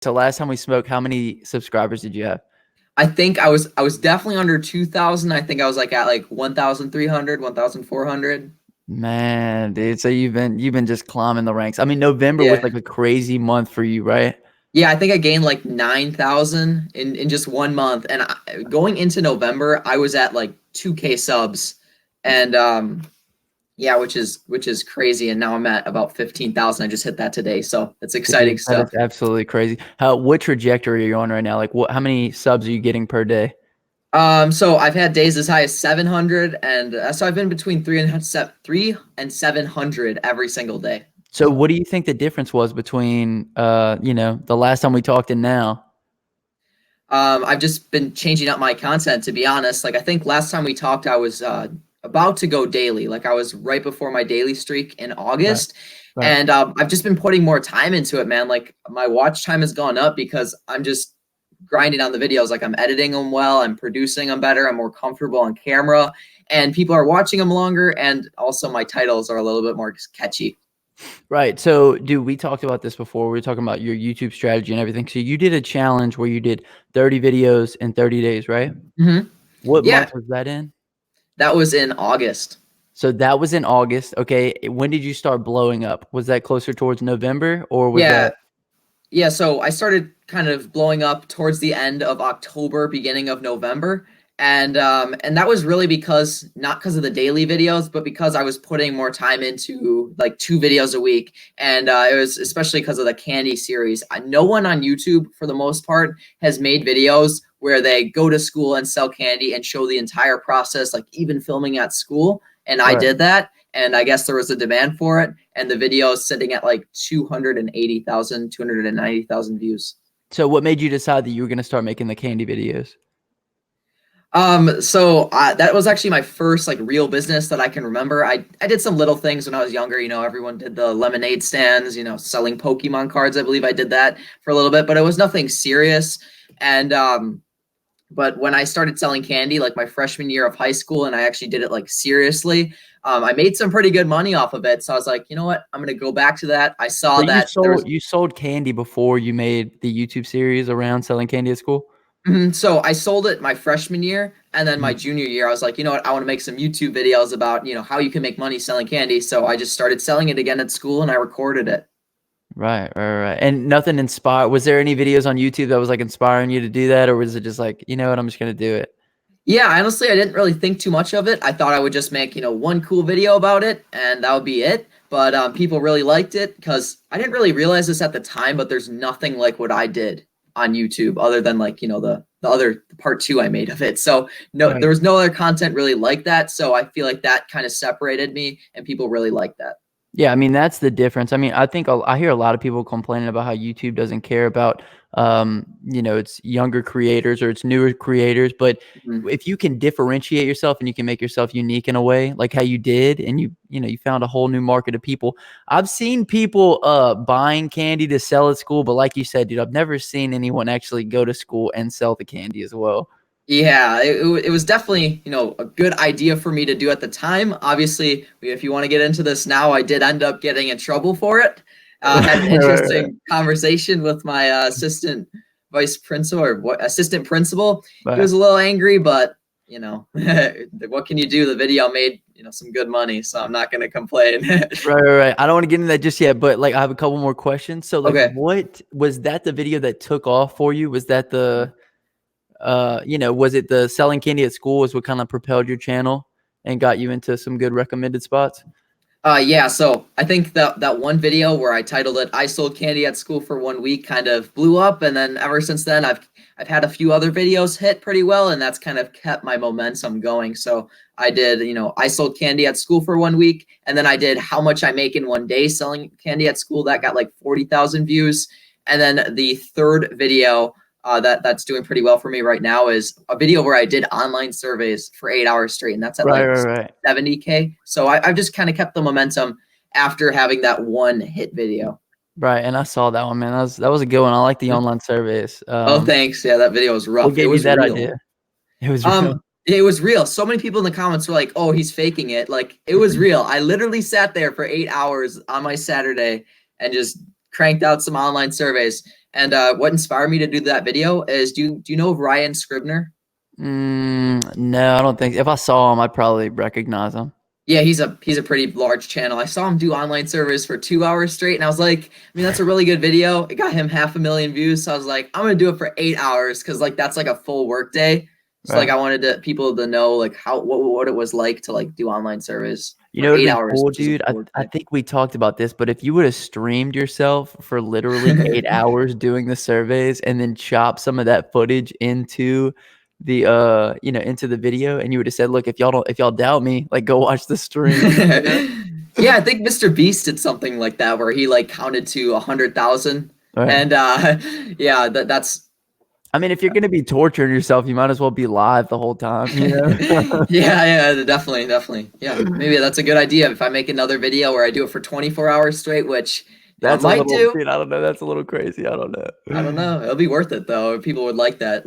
So last time we spoke, how many subscribers did you have? I think I was definitely under 2,000. I think I was like at like 1,300, 1,400. Man, dude, so you've been just climbing the ranks. I mean, November was Yeah. like a crazy month for you, right? Yeah, I think I gained like 9,000 in just 1 month. And going into November, I was at like 2K subs. And yeah, which is crazy. And now I'm at about 15,000. I just hit that today. So it's exciting Dude, that is stuff. absolutely crazy. What trajectory are you on right now? Like how many subs are you getting per day? So I've had days as high as 700, and so I've been between 3 and 700 every single day. So what do you think the difference was between the last time we talked and now? I've just been changing up my content, to be honest. Like I think last time we talked, I was about to go daily. Like I was right before my daily streak in Right, August, right. and I've just been putting more time into it, man. Like my watch time has gone up because I'm just grinding on the videos. Like I'm editing them well, I'm producing them better, I'm more comfortable on camera, and people are watching them longer. And also, my titles are a little bit more catchy. Right. So, dude, we talked about this before. We were talking about your YouTube strategy and everything. So you did a challenge where you did 30 videos in 30 days, right? Hmm. What month Yeah, was that in? that was in August. So that was in August. Okay. When did you start blowing up? Was that closer towards November or was Yeah, that yeah, so I started kind of blowing up towards the end of October, beginning of November. And that was really because not because of the daily videos, but because I was putting more time into like 2 videos a week. And it was especially because of the candy series. No one on YouTube, for the most part, has made videos where they go to school and sell candy and show the entire process, like even filming at school. And I right? did that. And I guess there was a demand for it. And the video is sitting at like 280,000, 290,000 views. So what made you decide that you were going to start making the candy videos? So that was actually my first like real business that I can remember. I did some little things when I was younger. Everyone did the lemonade stands, selling Pokemon cards. I believe I did that for a little bit, but it was nothing serious. And but when I started selling candy, like my freshman year of high school, and I actually did it like seriously, I made some pretty good money off of it. So I was like, you know what? I'm gonna go back to that. I saw So you that there was. sold candy before you made the YouTube series around selling candy at school? So I sold it my freshman year, and then my Mhm. junior year, I was like, you know what? I want to make some YouTube videos about, how you can make money selling candy. So I just started selling it again at school, and I recorded it. Right, right, right. And nothing inspired. Was there any videos on YouTube that was like inspiring you to do that, or was it just like, you know what, I'm just gonna do it? Yeah, honestly, I didn't really think too much of it. I thought I would just make, one cool video about it, and that would be it. But people really liked it because I didn't really realize this at the time, but there's nothing like what I did on YouTube other than like, the other part two I made of it. So no, Right. there was no other content really like that. So I feel like that kind of separated me, and people really liked that. Yeah, I mean, that's the difference. I mean, I think I hear a lot of people complaining about how YouTube doesn't care about, it's younger creators or it's newer creators. But Mhm. if you can differentiate yourself and you can make yourself unique in a way, like how you did, and you found a whole new market of people. I've seen people buying candy to sell at school, but like you said, dude, I've never seen anyone actually go to school and sell the candy as well. Yeah, it was definitely, a good idea for me to do at the time. Obviously, if you want to get into this now, I did end up getting in trouble for it. Had an interesting conversation with my assistant vice principal or assistant principal. He Right. was a little angry, but what can you do? The video made, some good money, so I'm not going to complain. Right, right, right. I don't want to get into that just yet, but like I have a couple more questions. So like Okay. what was that the video that took off for you? Was that was it the selling candy at school was what kind of propelled your channel and got you into some good recommended spots? Yeah, so I think that one video where I titled it "I sold candy at school for 1 week" kind of blew up, and then ever since then I've had a few other videos hit pretty well, and that's kind of kept my momentum going. So I did, I sold candy at school for 1 week, and then I did how much I make in 1 day selling candy at school. That got like 40,000 views, and then the third video that's doing pretty well for me right now is a video where I did online surveys for 8 hours straight, and that's at Right, like right, right. 70K. So I've just kind of kept the momentum after having that one hit video. Right. And I saw that one, man. That was a good one. I like the online surveys. Oh, thanks. Yeah, that video was What rough. It gave you was that real. idea? It was real. It was real. So many people in the comments were like, "Oh, he's faking it." Like it was real. I literally sat there for 8 hours on my Saturday and just cranked out some online surveys. And what inspired me to do that video is, do you know Ryan Scribner? No, I don't think. If I saw him, I'd probably recognize him. Yeah, he's a pretty large channel. I saw him do online service for 2 hours straight, and I was like, I mean, that's a really good video. It got him 500,000 views, so I was like, I'm gonna do it for 8 hours because like that's like a full work day. So like Right. I wanted people to know like how what it was like to like do online service You for know, it'd eight been hours, cool, which is a dude. full I work think we talked about this, but if you would have streamed yourself for literally 8 hours doing the surveys and then chop some of that footage into the into the video, and you would have said, look, if y'all doubt me, like go watch the stream, you know? day. Yeah, I think Mr. Beast did something like that where he like counted to 100,000, Right. and yeah, that's I mean, if you're gonna be torturing yourself, you might as well be live the whole time, you know? yeah, definitely. Yeah, maybe that's a good idea. If I make another video where I do it for 24 hours straight, which I That's a might little, do. dude, I don't know. That's a little crazy. I don't I don't know. know. It'll be worth it though. People would like that.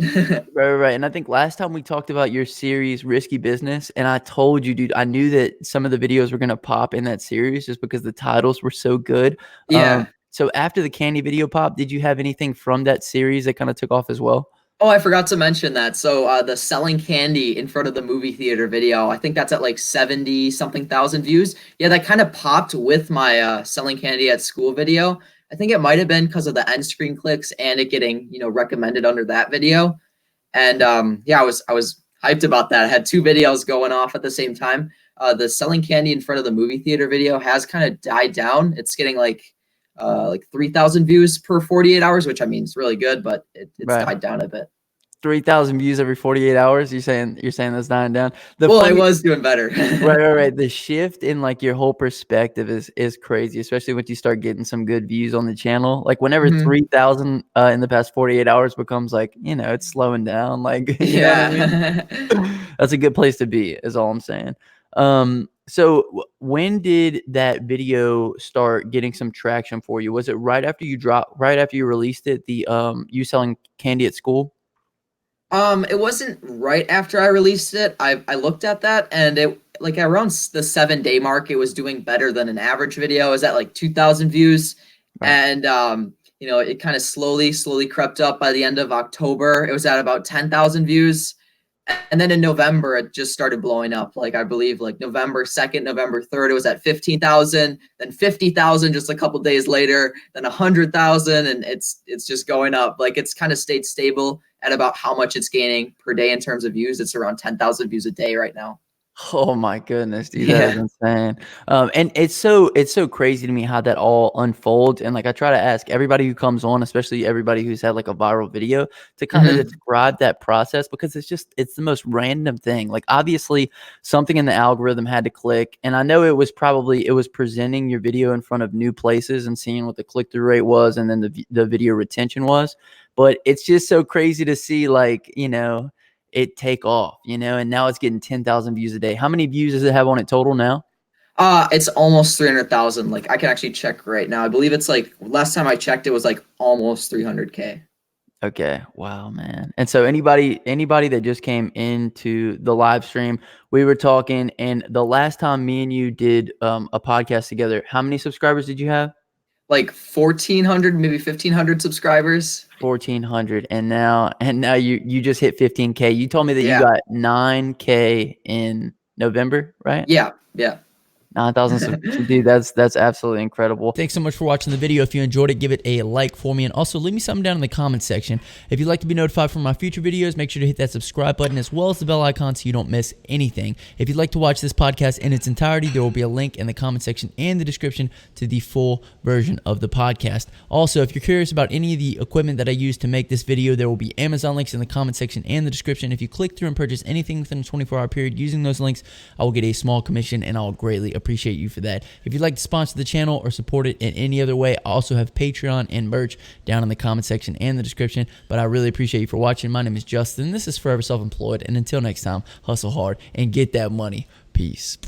Right. And I think last time we talked about your series, Risky Business, and I told you, dude, I knew that some of the videos were gonna pop in that series just because the titles were so good. Yeah. So after the candy video pop, did you have anything from that series that kind of took off as well? Oh, I forgot to mention that. So the selling candy in front of the movie theater video, I think that's at like 70 something thousand views. Yeah, that kind of popped with my selling candy at school video. I think it might have been because of the end screen clicks and it getting, recommended under that video. And yeah, I was hyped about that. I had two videos going off at the same time. The selling candy in front of the movie theater video has kind of died down. It's getting like 3,000 views per 48 hours, which I mean is really good, but it's Right. died down a bit. 3,000 views every 48 hours. You're saying that's dying down. The Well, it funny was doing better. Right. The shift in like your whole perspective is crazy, especially once you start getting some good views on the channel. Like whenever Mhm. 3,000 in the past 48 hours becomes like, it's slowing down. Like, you know what I mean? Yeah. That's a good place to be, is all I'm saying. So when did that video start getting some traction for you? Was it right after you released it, the you selling candy at school? It wasn't right after I released it. I looked at that and it like around the 7 day mark, it was doing better than an average video. It was at like 2,000 views, Right. and it kind of slowly crept up. By the end of October, it was at about 10,000 views. And then in November, it just started blowing up. Like I believe like November 2nd, November 3rd, it was at 15,000, then 50,000 just a couple days later, then 100,000, and it's just going up. Like it's kind of stayed stable at about how much it's gaining per day in terms of views. It's around 10,000 views a day right now. Oh my goodness, dude, that is Yeah. insane. And it's so crazy to me how that all unfolds. And like I try to ask everybody who comes on, especially everybody who's had like a viral video, to kind of Hmm. describe that process because it's the most random thing. Like obviously something in the algorithm had to click. And I know it was presenting your video in front of new places and seeing what the click-through rate was and then the video retention was. But it's just so crazy to see it take off, and now it's getting 10,000 views a day. How many views does it have on it total now? It's almost 300,000. Like I can actually check right now. I believe it's like last time I checked, it was like almost 300K. Okay. Wow, man. And so anybody that just came into the live stream, we were talking, and the last time me and you did a podcast together, how many subscribers did you have? Like 1,400, maybe 1,500 subscribers. 1,400. And now you just hit 15K. You told me that you Yeah. got 9K in November, right? Yeah. 9,000 dude, that's absolutely incredible. Thanks so much for watching the video. If you enjoyed it, give it a like for me, and also leave me something down in the comment section. If you'd like to be notified from my future videos, make sure to hit that subscribe button as well as the bell icon so you don't miss anything. If you'd like to watch this podcast in its entirety, there will be a link in the comment section and the description to the full version of the podcast. Also, if you're curious about any of the equipment that I use to make this video, there will be Amazon links in the comment section and the description. If you click through and purchase anything within a 24-hour period using those links, I will get a small commission, and I'll greatly appreciate you for that. If you'd like to sponsor the channel or support it in any other way, I also have Patreon and merch down in the comment section and the description. But I really appreciate you for watching. My name is Justin. This is Forever Self-Employed. And until next time, hustle hard and get that money. Peace.